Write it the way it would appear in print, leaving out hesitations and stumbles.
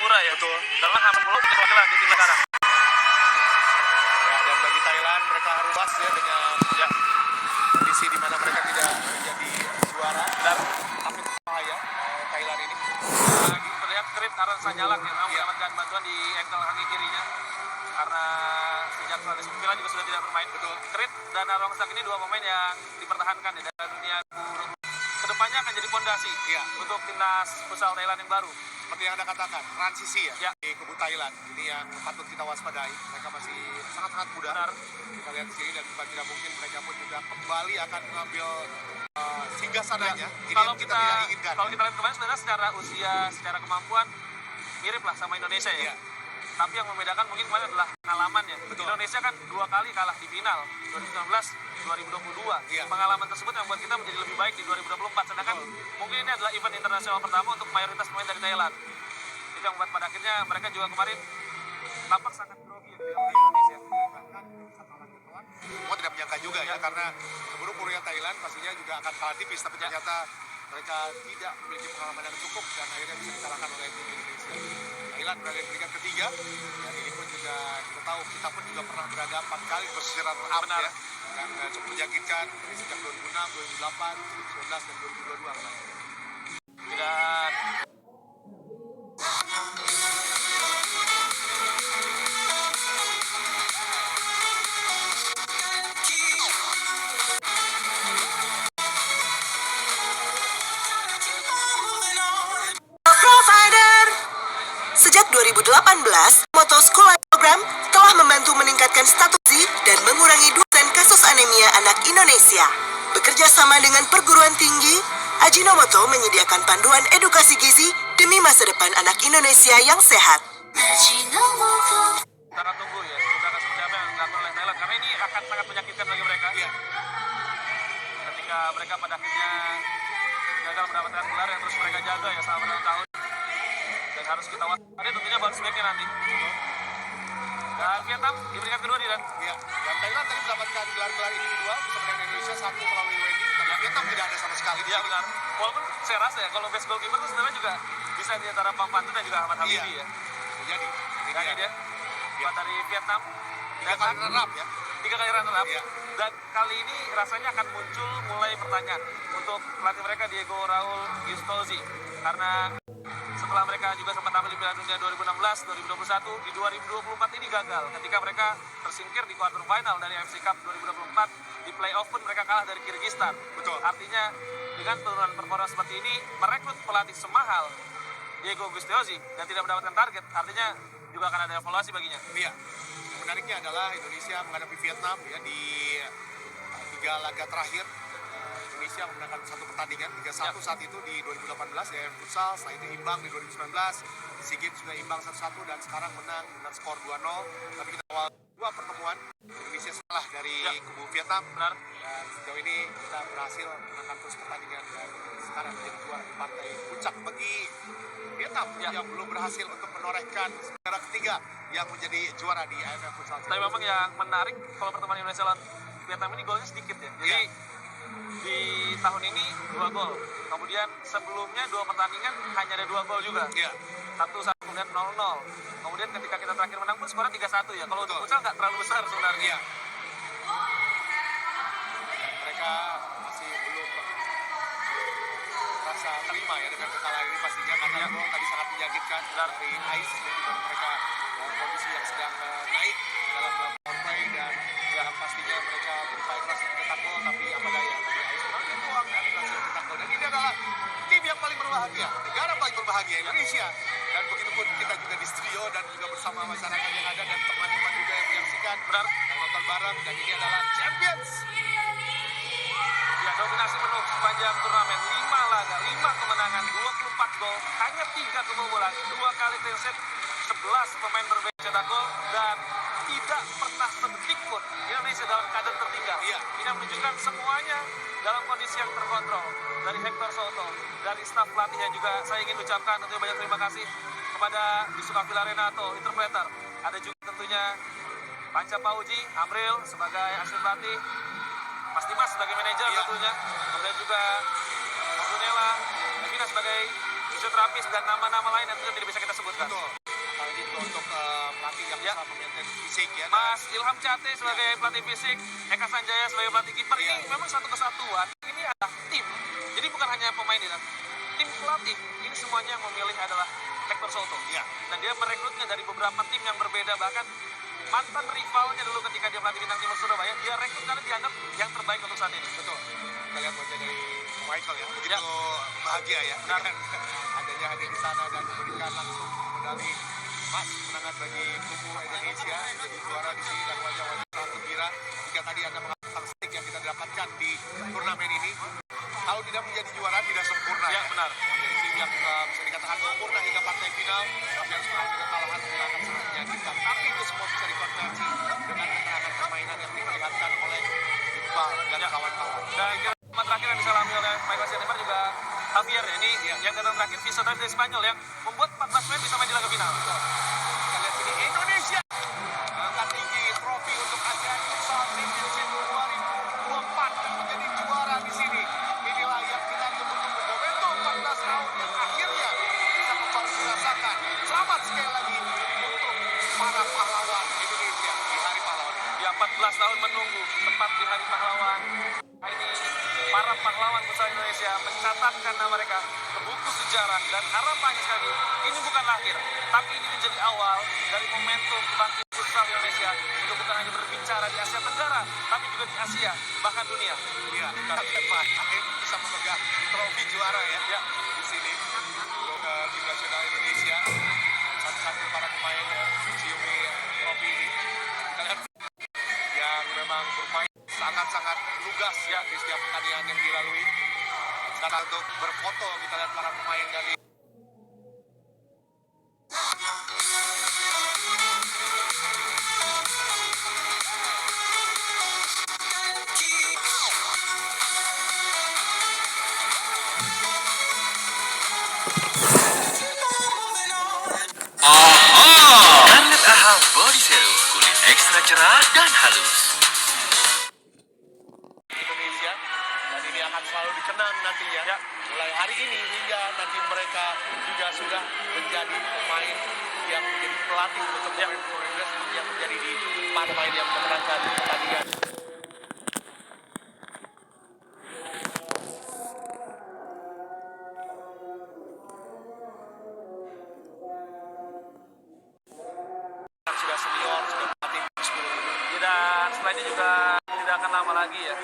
Jayapura ya. Betul. Karena hampir belum perwakilan di tim sekarang. Ya, dan bagi Thailand mereka harus puas ya dengan kondisi di mana mereka tidak menjadi juara Dan tapi bahaya Thailand ini. terlihat Krit Aaron Sanjalak yang mendapatkan bantuan di ankle kaki kirinya. Karena sejak 2009 juga sudah tidak bermain. Betul. Krit dan Aaron Sak ini dua pemain yang dipertahankan ya, dan kedepannya akan jadi fondasi untuk timnas futsal Thailand yang baru. Seperti yang Anda katakan, transisi Ya. di kubu Thailand ini yang patut kita waspadai. Mereka masih sangat-sangat muda. Benar. Kita lihat di sini dan bukan tidak mungkin mereka pun juga kembali akan mengambil singgasananya. Ini Kalau yang kita tidak inginkan. Kalau kita lihat kemarin sebenarnya secara usia, secara kemampuan mirip lah sama Indonesia ya. Tapi yang membedakan mungkin kemarin adalah pengalaman ya. Betul. Indonesia kan 2 kali kalah di final, 2019, 2022. Pengalaman tersebut yang buat kita menjadi lebih baik di 2024. Sedangkan mungkin ini adalah event internasional pertama untuk mayoritas pemain dari Thailand. Itu yang membuat pada akhirnya mereka juga kemarin tampak sangat grogi ya ketika melawan Indonesia. Bahkan setelah ketelan, semua tidak menyangka juga ya, karena buruk-buruknya Thailand pastinya juga akan kalah tipis, tapi ternyata mereka tidak memiliki pengalaman yang cukup dan akhirnya bisa dikalahkan oleh tim Indonesia. Thailand berada di peringkat ketiga, dan ini pun juga kita tahu kita pun juga pernah berada 4 kali bersisi runner-up ya, dan cukup menyakitkan dari sejak 2006, 2008, 2019 dan 2022. Dan Provider. Sejak 2018, Moto Sekolah Program telah membantu meningkatkan status gizi dan mengurangi 2% kasus anemia anak Indonesia. Bekerja sama dengan perguruan tinggi, Ajinomoto menyediakan panduan edukasi gizi demi masa depan anak Indonesia yang sehat. kita akan tunggu ya tindakan seperti apa yang dilakukan oleh Thailand, karena ini akan sangat menyakitkan bagi mereka. Ketika mereka pada akhirnya gagal mendapatkan gelar yang terus mereka jaga ya selama bertahun-tahun, dan harus kita waspadai tentunya baru sebaiknya nanti. Dan Vietnam di peringkat kedua nih, dan Dan Thailand tadi mendapatkan gelar-gelar individual bersama dengan Indonesia, satu melalui Wendy, tapi Vietnam tidak ada sama sekali. ya benar. Walaupun saya rasa ya kalau best goalkeeper itu sebenarnya juga bisa di antara Pang Pantun dan juga Ahmad Habibi ya. Jadi Ini dia buat dari Vietnam. tiga kali runner-up ya. 3 kali runner-up. Iya. Dan kali ini rasanya akan muncul mulai pertanyaan untuk pelatih mereka Diego Raul Gustosi, karena setelah mereka juga sempat tampil di Piala Dunia 2016, 2021, di 2024 ini gagal ketika mereka tersingkir di quarter final dari AFC Cup 2024. Di playoff pun mereka kalah dari Kyrgyzstan. Betul. Artinya dengan penurunan performa seperti ini, merekrut pelatih semahal Diego Gustosi dan tidak mendapatkan target, artinya juga akan ada evaluasi baginya. Iya. Yang menariknya adalah Indonesia menghadapi Vietnam ya di 3 laga terakhir. Indonesia memenangkan 1 pertandingan 3-1 saat itu di 2018 ya futsal, setelah itu imbang di 2019, SEA Games juga imbang 1-1 dan sekarang menang dengan skor 2-0. Tapi kita awal 2 pertemuan Indonesia salah dari kubu Vietnam. Benar. Dan sejauh ini kita berhasil menangkan terus pertandingan dan sekarang menjadi juara di partai puncak bagi Vietnam yang belum berhasil untuk menorehkan negara ketiga yang menjadi juara di AFF Futsal. Tapi memang yang menarik kalau pertemuan Indonesia lawan Vietnam ini golnya sedikit ya. Jadi di tahun ini 2 gol. Kemudian sebelumnya 2 pertandingan hanya ada 2 gol juga. 1-1 kemudian 0-0. Kemudian ketika kita terakhir menang pun skornya 3-1 ya. Kalau untuk futsal nggak terlalu besar sebenarnya. Dan mereka masih belum merasa terima ya dengan kekalahan ini pastinya, karena gol tadi sangat menyakitkan dari Ais ya, di mana mereka dalam kondisi yang sedang naik dalam power play dan pastinya mereka berupaya keras untuk mencetak gol, tapi apa daya dari Ais menang doang dan berhasil mencetak gol. Dan ini adalah tim yang paling berbahagia, negara paling berbahagia, Indonesia. Dan begitu pun kita juga di studio dan juga bersama masyarakat yang ada dan teman-teman juga yang menyaksikan dan nonton bareng, dan ini adalah Champions. Ya, dominasi penuh sepanjang turnamen, 5 laga, 5 kemenangan, 24 gol, hanya 3 kebobolan, 2 kali clean sheet, 11 pemain berbeda cetak gol, dan tidak pernah sedetik pun Indonesia dalam keadaan tertinggal. Ini menunjukkan semuanya dalam kondisi yang terkontrol. Dari Hector Soto, dari staf pelatih yang juga saya ingin ucapkan tentunya banyak terima kasih kepada Yusuf Afila Renato, interpreter. Ada juga tentunya Panca Pauji, Amril sebagai asisten pelatih, Mas Dimas sebagai manajer tentunya, kemudian juga Mas Gunela, Evina sebagai fisioterapis, dan nama-nama lain yang tentunya tidak bisa kita sebut. benar. Betul. Apalagi juga untuk pelatih yang Ya. bisa memaintain fisik ya. Mas Ilham Cate sebagai pelatih fisik, Eka Sanjaya sebagai pelatih kiper, Iya. ini memang satu kesatuan. Ini adalah tim. Jadi bukan hanya pemain ini, tim pelatih. Ini semuanya yang memilih adalah Hector Soto. Iya. Dan dia merekrutnya dari beberapa tim yang berbeda, bahkan mantan rivalnya dulu ketika dia melatih Bintang Timur Surabaya, dia rekrut karena dianggap yang terbaik untuk saat ini. Betul. Kita lihat wajah dari Michael ya, begitu bahagia ya Benar. dengan adanya hadir di sana dan memberikan langsung medali emas kemenangan bagi tubuh Indonesia menjadi juara di sini dan wajah-wajah sangat gembira. Jika tadi Anda mengatakan stick yang kita dapatkan di turnamen ini, kalau tidak menjadi juara tidak sempurna Ya, benar. Jadi tim yang bisa dikatakan sempurna hingga partai final, tapi harus mengalami kekalahan akan sangat menyakitkan. Tapi itu semua bisa dikonversi dengan keterangan permainan yang diperlihatkan oleh Iqbal dan Ya. kawan-kawan. Dan kira terakhir yang disalami oleh Michael Sianemar juga Javier ya. Ini yang datang terakhir Visadoy dari Spanyol yang membuat 14 pemain bisa main di laga final. Kita lihat ini Indonesia angkat tinggi trofi untuk ASEAN Futsal Championship 2024 dan menjadi juara di sini. Inilah yang kita tunggu-tunggu, momentum 14 tahun yang akhirnya bisa kembali dirasakan. Selamat sekali lagi untuk para pahlawan Indonesia di Hari Pahlawan ini. Ya, 14 tahun menunggu tepat di Hari Pahlawan. Ini para pahlawan futsal Indonesia mencatatkan nama mereka ke buku sejarah, dan harapannya sekali ini bukan akhir, tapi ini menjadi awal dari momentum kebangkitan futsal Indonesia untuk bukan hanya berbicara di Asia Tenggara, tapi juga di Asia, bahkan dunia. Iya, kami akhirnya bisa memegang trofi juara ya di sini untuk tim nasional Indonesia. Satu-satu para pemain ciumi trofi ini. Kita lihat yang memang bermain sangat-sangat lugas ya di setiap pertandingan yang dilalui. Sekarang untuk berfoto kita lihat para pemain dari Planet AHA Body Serum, kulit ekstra cerah dan halus. Indonesia dan ini akan selalu dikenang nantinya mulai hari ini hingga nanti mereka juga sudah menjadi pemain yang menjadi pelatih untuk pemain-pemain seperti yang terjadi di pemain yang memenangkan pertandingan. Sudah senior, sudah pelatih. Dan setelah ini juga tidak akan lama lagi ya,